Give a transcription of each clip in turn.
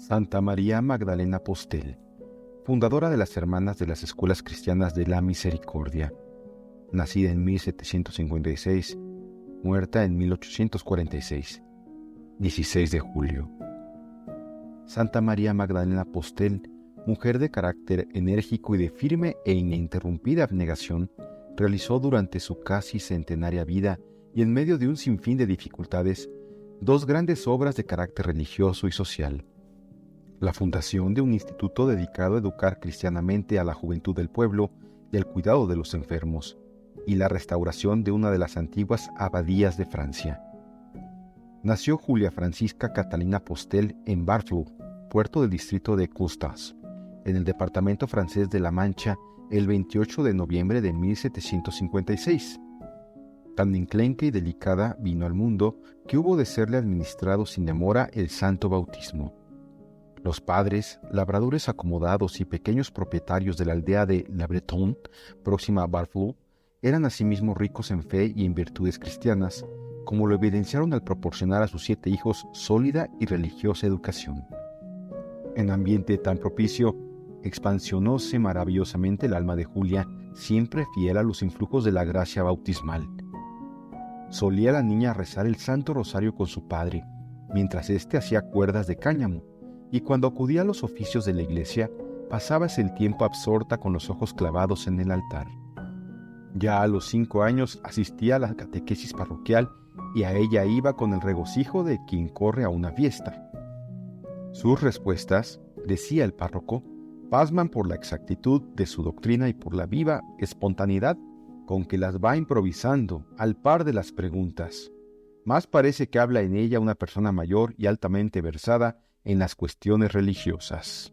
Santa María Magdalena Postel, fundadora de las Hermanas de las Escuelas Cristianas de la Misericordia, nacida en 1756, muerta en 1846, 16 de julio. Santa María Magdalena Postel, mujer de carácter enérgico y de firme e ininterrumpida abnegación, realizó durante su casi centenaria vida y en medio de un sinfín de dificultades, dos grandes obras de carácter religioso y social: la fundación de un instituto dedicado a educar cristianamente a la juventud del pueblo y al cuidado de los enfermos, y la restauración de una de las antiguas abadías de Francia. Nació Julia Francisca Catalina Postel en Barfleur, puerto del distrito de Custas, en el departamento francés de La Mancha, el 28 de noviembre de 1756. Tan enclenque y delicada vino al mundo que hubo de serle administrado sin demora el santo bautismo. Los padres, labradores acomodados y pequeños propietarios de la aldea de La Bretonne, próxima a Barfleur, eran asimismo ricos en fe y en virtudes cristianas, como lo evidenciaron al proporcionar a sus 7 hijos sólida y religiosa educación. En ambiente tan propicio, expansionóse maravillosamente el alma de Julia, siempre fiel a los influjos de la gracia bautismal. Solía la niña rezar el Santo Rosario con su padre, mientras éste hacía cuerdas de cáñamo, y cuando acudía a los oficios de la iglesia, pasábase el tiempo absorta con los ojos clavados en el altar. Ya a los 5 años asistía a la catequesis parroquial y a ella iba con el regocijo de quien corre a una fiesta. Sus respuestas, decía el párroco, pasman por la exactitud de su doctrina y por la viva espontaneidad con que las va improvisando al par de las preguntas. Más parece que habla en ella una persona mayor y altamente versada en las cuestiones religiosas.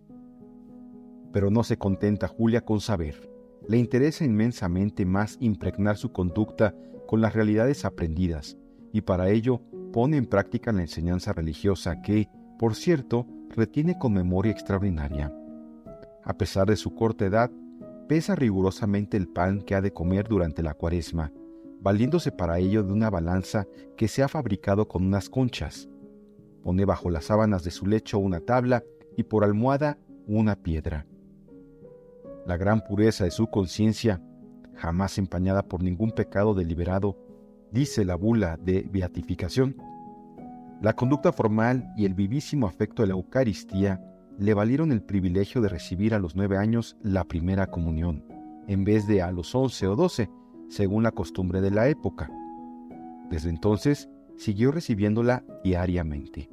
Pero no se contenta Julia con saber. Le interesa inmensamente más impregnar su conducta con las realidades aprendidas, y para ello pone en práctica la enseñanza religiosa que, por cierto, retiene con memoria extraordinaria. A pesar de su corta edad, pesa rigurosamente el pan que ha de comer durante la Cuaresma, valiéndose para ello de una balanza que se ha fabricado con unas conchas. Pone bajo las sábanas de su lecho una tabla y por almohada una piedra. La gran pureza de su conciencia, jamás empañada por ningún pecado deliberado, dice la bula de beatificación. La conducta formal y el vivísimo afecto de la Eucaristía le valieron el privilegio de recibir a los 9 años la primera comunión, en vez de a los 11 o 12, según la costumbre de la época. Desde entonces, siguió recibiéndola diariamente.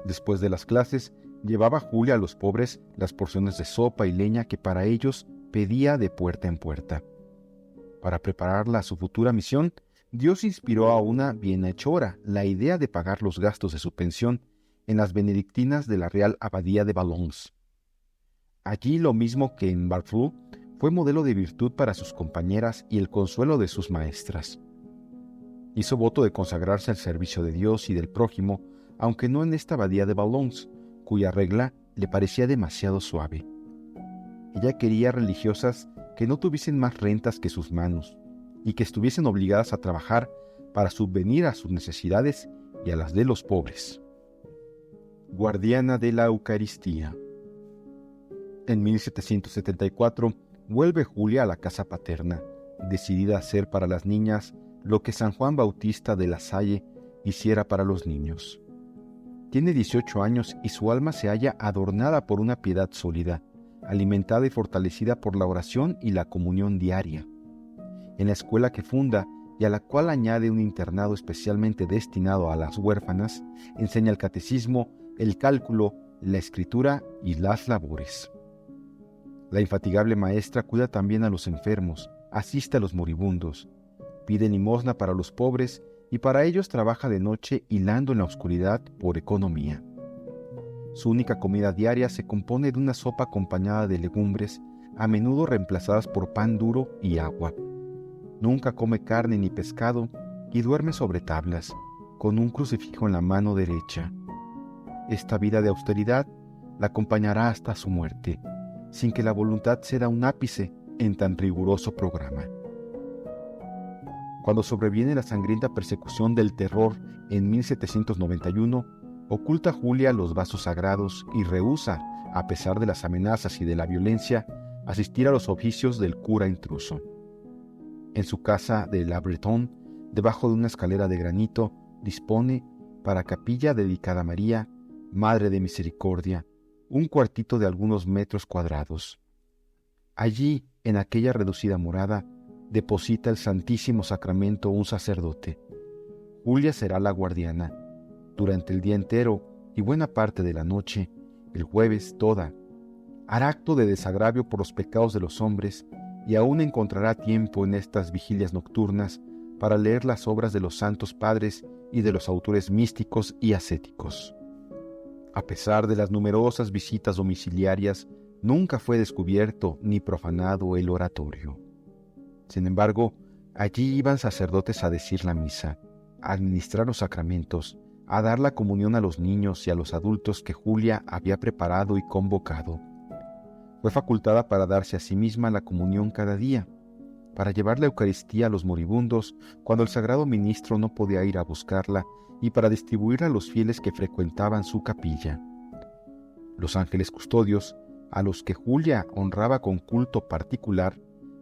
Después de las clases, llevaba Julia a los pobres las porciones de sopa y leña que para ellos pedía de puerta en puerta. Para prepararla a su futura misión, Dios inspiró a una bienhechora la idea de pagar los gastos de su pensión en las benedictinas de la Real Abadía de Valence. Allí, lo mismo que en Barfleur, fue modelo de virtud para sus compañeras y el consuelo de sus maestras. Hizo voto de consagrarse al servicio de Dios y del prójimo, aunque no en esta abadía de Valence, cuya regla le parecía demasiado suave. Ella quería religiosas que no tuviesen más rentas que sus manos y que estuviesen obligadas a trabajar para subvenir a sus necesidades y a las de los pobres. Guardiana de la Eucaristía. En 1774 vuelve Julia a la casa paterna, decidida a hacer para las niñas lo que San Juan Bautista de la Salle hiciera para los niños. Tiene 18 años y su alma se halla adornada por una piedad sólida, alimentada y fortalecida por la oración y la comunión diaria. En la escuela que funda y a la cual añade un internado especialmente destinado a las huérfanas, enseña el catecismo, el cálculo, la escritura y las labores. La infatigable maestra cuida también a los enfermos, asiste a los moribundos, pide limosna para los pobres y para ellos trabaja de noche hilando en la oscuridad por economía. Su única comida diaria se compone de una sopa acompañada de legumbres, a menudo reemplazadas por pan duro y agua. Nunca come carne ni pescado y duerme sobre tablas, con un crucifijo en la mano derecha. Esta vida de austeridad la acompañará hasta su muerte, sin que la voluntad ceda un ápice en tan riguroso programa. Cuando sobreviene la sangrienta persecución del terror en 1791, Oculta Julia los vasos sagrados y rehúsa, a pesar de las amenazas y de la violencia, asistir a los oficios del cura intruso. En su casa de La Bretonne, debajo de una escalera de granito, dispone, para capilla dedicada a María, Madre de Misericordia, un cuartito de algunos metros cuadrados. Allí, en aquella reducida morada, deposita el Santísimo Sacramento un sacerdote. Julia será la guardiana. Durante el día entero y buena parte de la noche, el jueves toda, hará acto de desagravio por los pecados de los hombres y aún encontrará tiempo en estas vigilias nocturnas para leer las obras de los santos padres y de los autores místicos y ascéticos. A pesar de las numerosas visitas domiciliarias, nunca fue descubierto ni profanado el oratorio. Sin embargo, allí iban sacerdotes a decir la misa, a administrar los sacramentos, a dar la comunión a los niños y a los adultos que Julia había preparado y convocado. Fue facultada para darse a sí misma la comunión cada día, para llevar la Eucaristía a los moribundos cuando el sagrado ministro no podía ir a buscarla y para distribuirla a los fieles que frecuentaban su capilla. Los ángeles custodios, a los que Julia honraba con culto particular,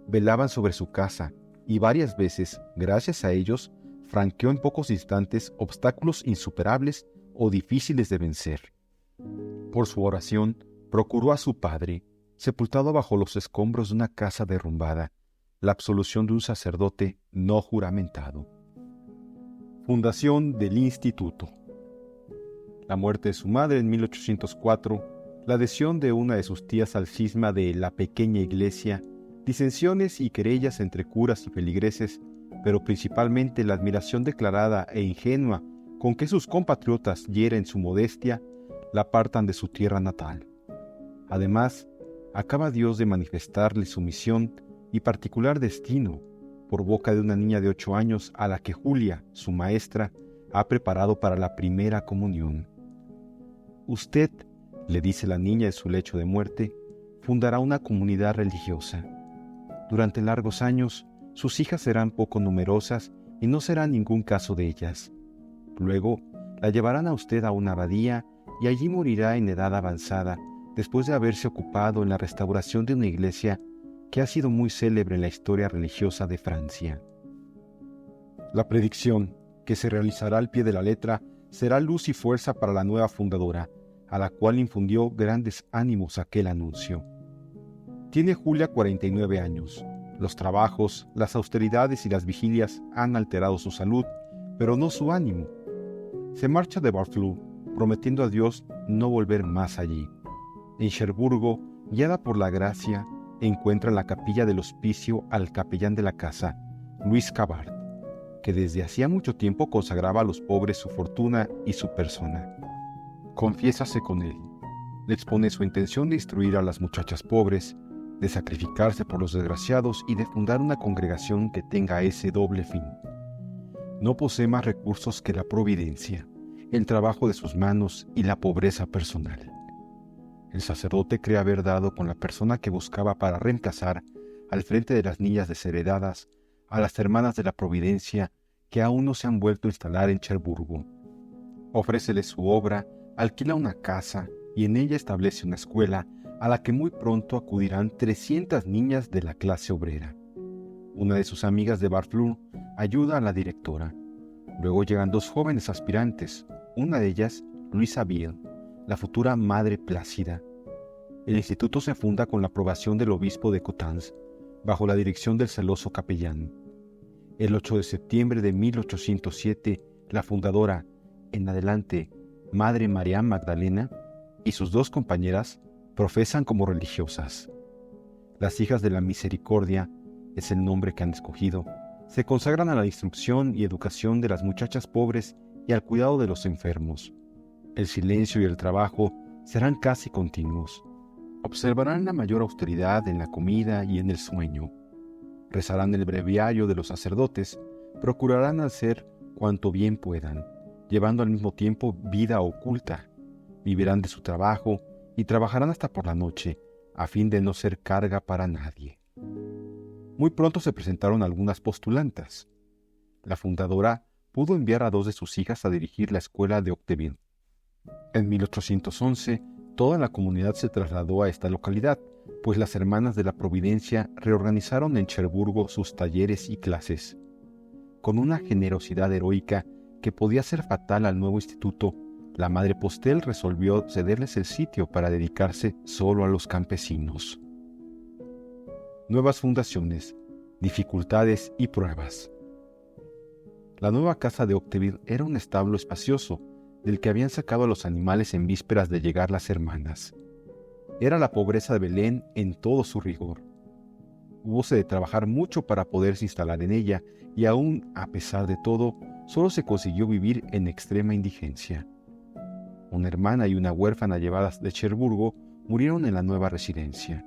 velaban sobre su casa y varias veces, gracias a ellos, franqueó en pocos instantes obstáculos insuperables o difíciles de vencer. Por su oración, procuró a su padre, sepultado bajo los escombros de una casa derrumbada, la absolución de un sacerdote no juramentado. Fundación del Instituto. La muerte de su madre en 1804, la adhesión de una de sus tías al cisma de la pequeña iglesia, disensiones y querellas entre curas y feligreses, pero principalmente la admiración declarada e ingenua con que sus compatriotas hieren su modestia, la apartan de su tierra natal. Además, acaba Dios de manifestarle su misión y particular destino por boca de una niña de 8 años a la que Julia, su maestra, ha preparado para la primera comunión. Usted, le dice la niña en su lecho de muerte, fundará una comunidad religiosa. Durante largos años, sus hijas serán poco numerosas y no será ningún caso de ellas. Luego, la llevarán a usted a una abadía y allí morirá en edad avanzada, después de haberse ocupado en la restauración de una iglesia que ha sido muy célebre en la historia religiosa de Francia. La predicción, que se realizará al pie de la letra, será luz y fuerza para la nueva fundadora, a la cual infundió grandes ánimos aquel anuncio. Tiene Julia 49 años. Los trabajos, las austeridades y las vigilias han alterado su salud, pero no su ánimo. Se marcha de Barfleur, prometiendo a Dios no volver más allí. En Cherburgo, guiada por la gracia, encuentra en la capilla del hospicio al capellán de la casa, Luis Cabart, que desde hacía mucho tiempo consagraba a los pobres su fortuna y su persona. Confiésase con él. Le expone su intención de instruir a las muchachas pobres, de sacrificarse por los desgraciados y de fundar una congregación que tenga ese doble fin. No posee más recursos que la providencia, el trabajo de sus manos y la pobreza personal. El sacerdote cree haber dado con la persona que buscaba para reemplazar, al frente de las niñas desheredadas, a las hermanas de la providencia que aún no se han vuelto a instalar en Cherburgo. Ofrécele su obra, alquila una casa y en ella establece una escuela a la que muy pronto acudirán 300 niñas de la clase obrera. Una de sus amigas de Barfleur ayuda a la directora. Luego llegan 2 jóvenes aspirantes, una de ellas, Luisa Biel, la futura Madre Plácida. El instituto se funda con la aprobación del obispo de Coutances, bajo la dirección del celoso capellán. El 8 de septiembre de 1807, la fundadora, en adelante Madre María Magdalena, y sus 2 compañeras profesan como religiosas. Las hijas de la misericordia, es el nombre que han escogido, se consagran a la instrucción y educación de las muchachas pobres y al cuidado de los enfermos. El silencio y el trabajo serán casi continuos. Observarán la mayor austeridad en la comida y en el sueño. Rezarán el breviario de los sacerdotes, procurarán hacer cuanto bien puedan, llevando al mismo tiempo vida oculta. Vivirán de su trabajo y trabajarán hasta por la noche, a fin de no ser carga para nadie. Muy pronto se presentaron algunas postulantas. La fundadora pudo enviar a 2 de sus hijas a dirigir la escuela de Octeville. En 1811, toda la comunidad se trasladó a esta localidad, pues las Hermanas de la Providencia reorganizaron en Cherburgo sus talleres y clases. Con una generosidad heroica que podía ser fatal al nuevo instituto, la Madre Postel resolvió cederles el sitio para dedicarse solo a los campesinos. Nuevas fundaciones, dificultades y pruebas. La nueva casa de Octeville era un establo espacioso, del que habían sacado a los animales en vísperas de llegar las hermanas. Era la pobreza de Belén en todo su rigor. Hubose de trabajar mucho para poderse instalar en ella, y aún, a pesar de todo, solo se consiguió vivir en extrema indigencia. Una hermana y una huérfana llevadas de Cherburgo murieron en la nueva residencia,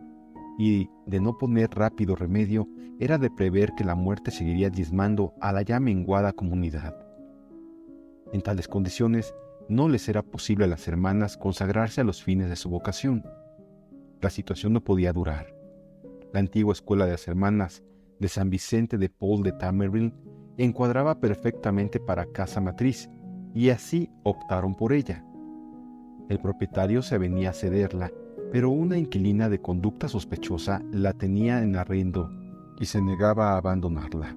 y, de no poner rápido remedio, era de prever que la muerte seguiría diezmando a la ya menguada comunidad. En tales condiciones, no les era posible a las hermanas consagrarse a los fines de su vocación. La situación no podía durar. La antigua escuela de las hermanas de San Vicente de Paul de Tamerville encuadraba perfectamente para casa matriz, y así optaron por ella. El propietario se avenía a cederla, pero una inquilina de conducta sospechosa la tenía en arrendo y se negaba a abandonarla.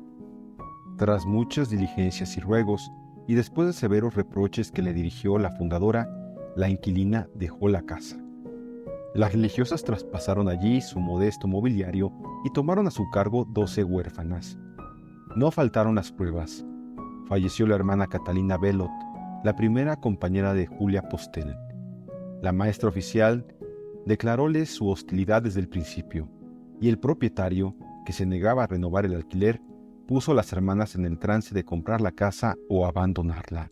Tras muchas diligencias y ruegos, y después de severos reproches que le dirigió la fundadora, la inquilina dejó la casa. Las religiosas traspasaron allí su modesto mobiliario y tomaron a su cargo 12 huérfanas. No faltaron las pruebas. Falleció la hermana Catalina Bellot, la primera compañera de Julia Postel. La maestra oficial declaróles su hostilidad desde el principio, y el propietario, que se negaba a renovar el alquiler, puso a las hermanas en el trance de comprar la casa o abandonarla.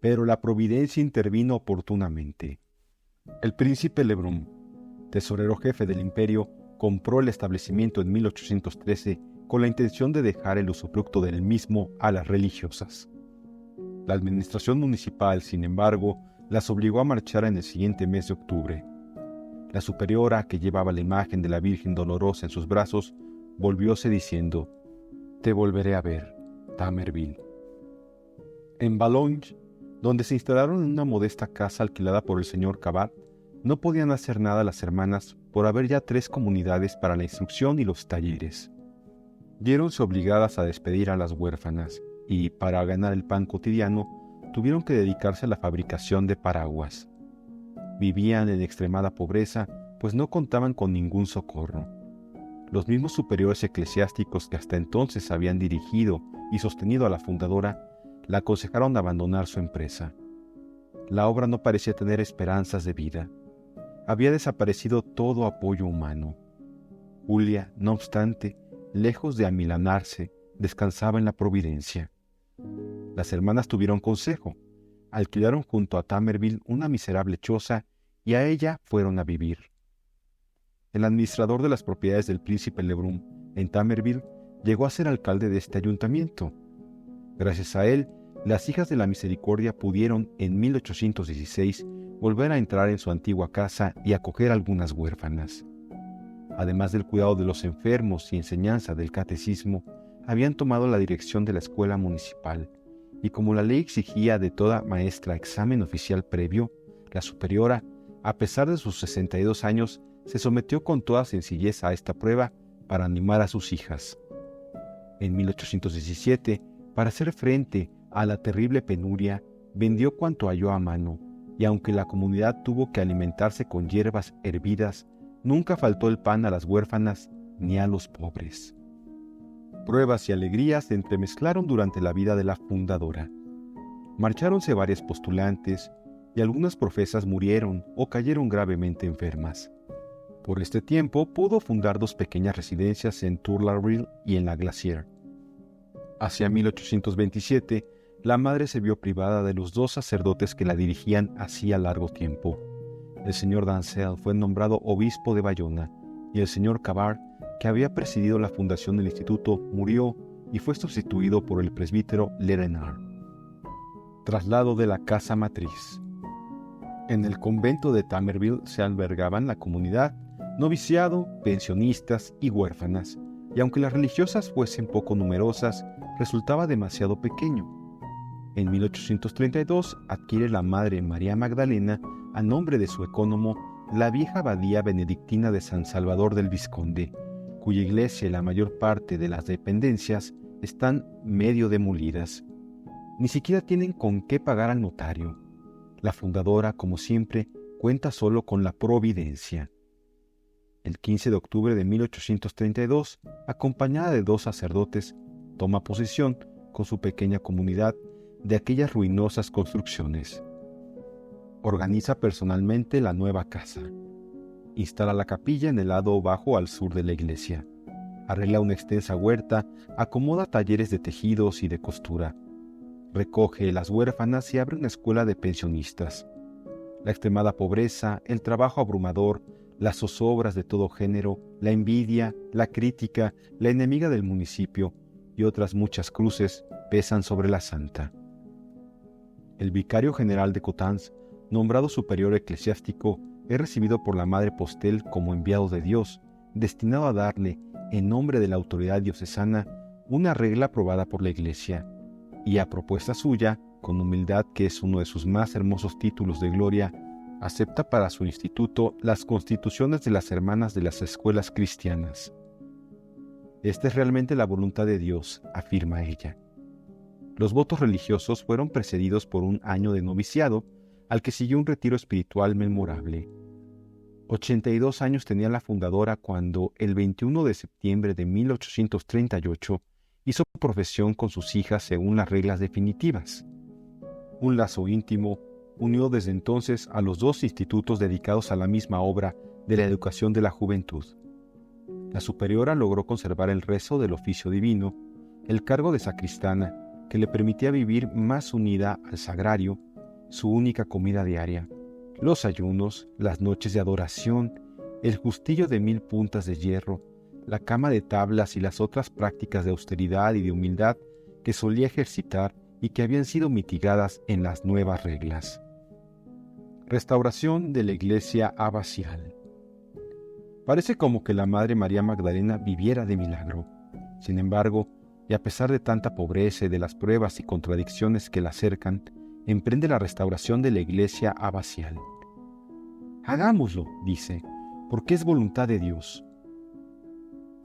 Pero la providencia intervino oportunamente. El príncipe Lebrun, tesorero jefe del imperio, compró el establecimiento en 1813 con la intención de dejar el usufructo del mismo a las religiosas. La administración municipal, sin embargo, las obligó a marchar en el siguiente mes de octubre. La superiora, que llevaba la imagen de la Virgen Dolorosa en sus brazos, volvióse diciendo: «Te volveré a ver, Tamerville». En Boulogne, donde se instalaron en una modesta casa alquilada por el señor Cabot, no podían hacer nada las hermanas por haber ya 3 comunidades para la instrucción y los talleres. Viéronse obligadas a despedir a las huérfanas y, para ganar el pan cotidiano, tuvieron que dedicarse a la fabricación de paraguas. Vivían en extremada pobreza, pues no contaban con ningún socorro. Los mismos superiores eclesiásticos que hasta entonces habían dirigido y sostenido a la fundadora, la aconsejaron abandonar su empresa. La obra no parecía tener esperanzas de vida. Había desaparecido todo apoyo humano. Julia, no obstante, lejos de amilanarse, descansaba en la providencia. Las hermanas tuvieron consejo, alquilaron junto a Tamerville una miserable choza y a ella fueron a vivir. El administrador de las propiedades del príncipe Lebrun en Tamerville llegó a ser alcalde de este ayuntamiento. Gracias a él, las hijas de la misericordia pudieron, en 1816, volver a entrar en su antigua casa y acoger algunas huérfanas. Además del cuidado de los enfermos y enseñanza del catecismo, habían tomado la dirección de la escuela municipal, y como la ley exigía de toda maestra examen oficial previo, la superiora, a pesar de sus 62 años, se sometió con toda sencillez a esta prueba para animar a sus hijas. En 1817, para hacer frente a la terrible penuria, vendió cuanto halló a mano, y aunque la comunidad tuvo que alimentarse con hierbas hervidas, nunca faltó el pan a las huérfanas ni a los pobres. Pruebas y alegrías se entremezclaron durante la vida de la fundadora. Marcháronse varias postulantes, y algunas profesas murieron o cayeron gravemente enfermas. Por este tiempo pudo fundar 2 pequeñas residencias en Tour-la-Ville y en La Glacière. Hacia 1827, la madre se vio privada de los 2 sacerdotes que la dirigían hacía largo tiempo. El señor Dancel fue nombrado obispo de Bayona, y el señor Cabart, que había presidido la fundación del instituto, murió y fue sustituido por el presbítero Le Renard. Traslado de la casa matriz. En el convento de Tamerville se albergaban la comunidad, noviciado, pensionistas y huérfanas, y aunque las religiosas fuesen poco numerosas, resultaba demasiado pequeño. En 1832 adquiere la Madre María Magdalena, a nombre de su ecónomo, la vieja abadía benedictina de San Salvador del Vizconde, cuya iglesia y la mayor parte de las dependencias están medio demolidas. Ni siquiera tienen con qué pagar al notario. La fundadora, como siempre, cuenta solo con la providencia. El 15 de octubre de 1832, acompañada de 2 sacerdotes, toma posesión, con su pequeña comunidad, de aquellas ruinosas construcciones. Organiza personalmente la nueva casa. Instala la capilla en el lado bajo al sur de la iglesia. Arregla una extensa huerta, acomoda talleres de tejidos y de costura. Recoge las huérfanas y abre una escuela de pensionistas. La extremada pobreza, el trabajo abrumador, las zozobras de todo género, la envidia, la crítica, la enemiga del municipio y otras muchas cruces pesan sobre la santa. El vicario general de Coutances, nombrado superior eclesiástico, es recibido por la Madre Postel como enviado de Dios, destinado a darle, en nombre de la autoridad diocesana, una regla aprobada por la Iglesia, y a propuesta suya, con humildad que es uno de sus más hermosos títulos de gloria, acepta para su instituto las constituciones de las hermanas de las escuelas cristianas. Esta es realmente la voluntad de Dios, afirma ella. Los votos religiosos fueron precedidos por un año de noviciado, al que siguió un retiro espiritual memorable. 82 años tenía la fundadora cuando, el 21 de septiembre de 1838, hizo profesión con sus hijas según las reglas definitivas. Un lazo íntimo unió desde entonces a los 2 institutos dedicados a la misma obra de la educación de la juventud. La superiora logró conservar el rezo del oficio divino, el cargo de sacristana, que le permitía vivir más unida al sagrario, su única comida diaria, los ayunos, las noches de adoración, el justillo de 1000 puntas de hierro, la cama de tablas y las otras prácticas de austeridad y de humildad que solía ejercitar y que habían sido mitigadas en las nuevas reglas. Restauración de la iglesia abacial. Parece como que la Madre María Magdalena viviera de milagro. Sin embargo, y a pesar de tanta pobreza y de las pruebas y contradicciones que la cercan, emprende la restauración de la iglesia abacial. Hagámoslo, dice, porque es voluntad de Dios.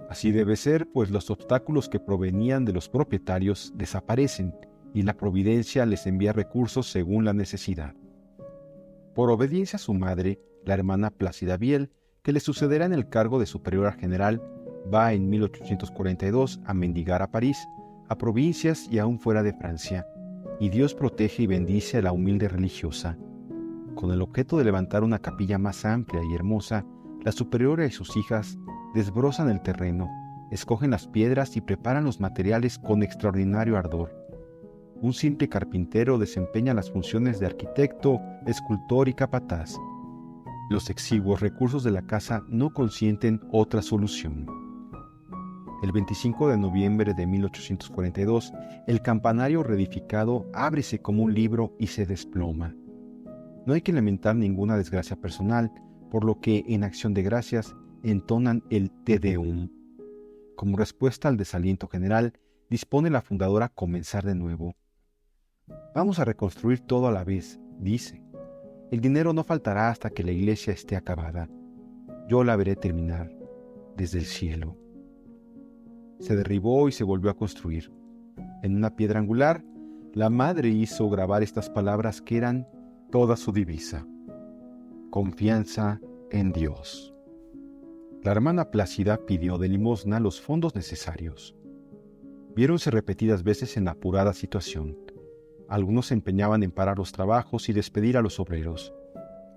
Así debe ser, pues los obstáculos que provenían de los propietarios desaparecen y la providencia les envía recursos según la necesidad. Por obediencia a su madre, la hermana Plácida Viel, que le sucederá en el cargo de superiora general, va en 1842 a mendigar a París, a provincias y aún fuera de Francia, y Dios protege y bendice a la humilde religiosa. Con el objeto de levantar una capilla más amplia y hermosa, la superiora y sus hijas desbrozan el terreno, escogen las piedras y preparan los materiales con extraordinario ardor. Un simple carpintero desempeña las funciones de arquitecto, escultor y capataz. Los exiguos recursos de la casa no consienten otra solución. El 25 de noviembre de 1842, el campanario reedificado ábrese como un libro y se desploma. No hay que lamentar ninguna desgracia personal, por lo que, en acción de gracias, entonan el Te Deum. Como respuesta al desaliento general, dispone la fundadora comenzar de nuevo. Vamos a reconstruir todo a la vez, dice. El dinero no faltará hasta que la iglesia esté acabada. Yo la veré terminar desde el cielo. Se derribó y se volvió a construir. En una piedra angular, la madre hizo grabar estas palabras que eran toda su divisa: confianza en Dios. La hermana Plácida pidió de limosna los fondos necesarios. Viéronse repetidas veces en la apurada situación. Algunos se empeñaban en parar los trabajos y despedir a los obreros.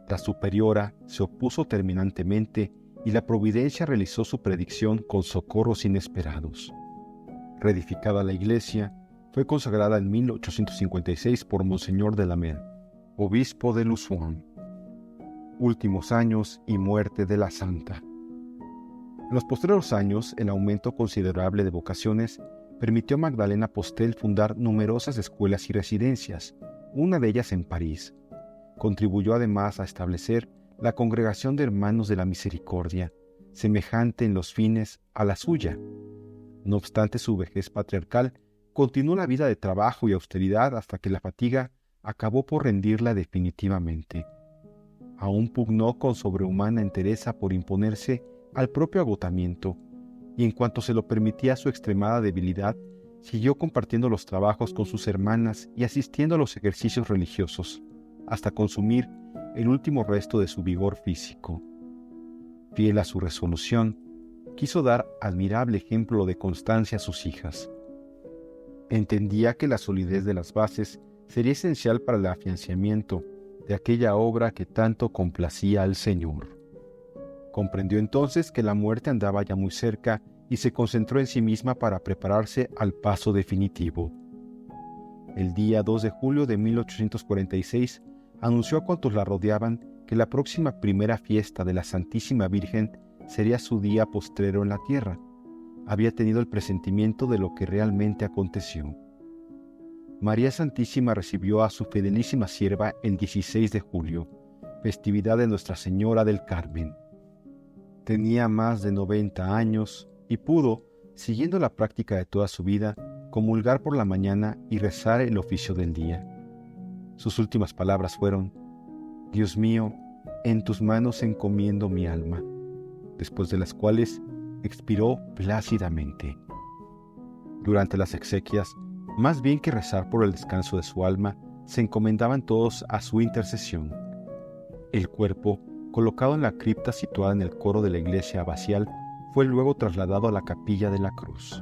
La superiora se opuso terminantemente y la providencia realizó su predicción con socorros inesperados. Reedificada la iglesia, fue consagrada en 1856 por Monseñor de la Mer, obispo de Luzón. Últimos años y muerte de la santa. En los posteriores años, el aumento considerable de vocaciones permitió a Magdalena Postel fundar numerosas escuelas y residencias, una de ellas en París. Contribuyó además a establecer la Congregación de Hermanos de la Misericordia, semejante en los fines a la suya. No obstante su vejez patriarcal, continuó la vida de trabajo y austeridad hasta que la fatiga acabó por rendirla definitivamente. Aún pugnó con sobrehumana entereza por imponerse al propio agotamiento, y en cuanto se lo permitía su extremada debilidad, siguió compartiendo los trabajos con sus hermanas y asistiendo a los ejercicios religiosos, hasta consumir el último resto de su vigor físico. Fiel a su resolución, quiso dar admirable ejemplo de constancia a sus hijas. Entendía que la solidez de las bases sería esencial para el afianzamiento de aquella obra que tanto complacía al Señor. Comprendió entonces que la muerte andaba ya muy cerca y se concentró en sí misma para prepararse al paso definitivo. El día 2 de julio de 1846 anunció a cuantos la rodeaban que la próxima primera fiesta de la Santísima Virgen sería su día postrero en la tierra. Había tenido el presentimiento de lo que realmente aconteció. María Santísima recibió a su fidelísima sierva el 16 de julio, festividad de Nuestra Señora del Carmen. Tenía más de 90 años y pudo, siguiendo la práctica de toda su vida, comulgar por la mañana y rezar el oficio del día. Sus últimas palabras fueron: «Dios mío, en tus manos encomiendo mi alma», después de las cuales expiró plácidamente. Durante las exequias, más bien que rezar por el descanso de su alma, se encomendaban todos a su intercesión. El cuerpo, colocado en la cripta situada en el coro de la iglesia abacial, fue luego trasladado a la capilla de la Cruz.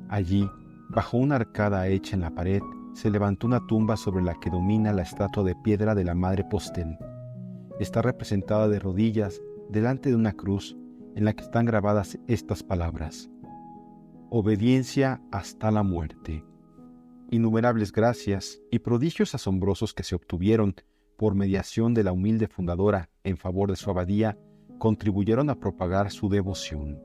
Allí, bajo una arcada hecha en la pared, se levantó una tumba sobre la que domina la estatua de piedra de la Madre Postel. Está representada de rodillas delante de una cruz en la que están grabadas estas palabras: «Obediencia hasta la muerte». Innumerables gracias y prodigios asombrosos que se obtuvieron por mediación de la humilde fundadora en favor de su abadía contribuyeron a propagar su devoción.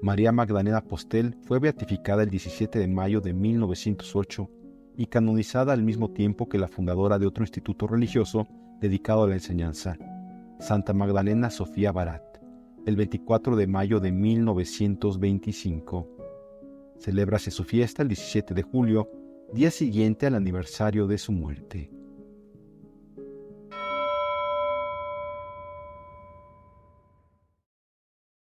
María Magdalena Postel fue beatificada el 17 de mayo de 1908 y canonizada al mismo tiempo que la fundadora de otro instituto religioso dedicado a la enseñanza, Santa Magdalena Sofía Barat, el 24 de mayo de 1925. Celébrase su fiesta el 17 de julio, día siguiente al aniversario de su muerte.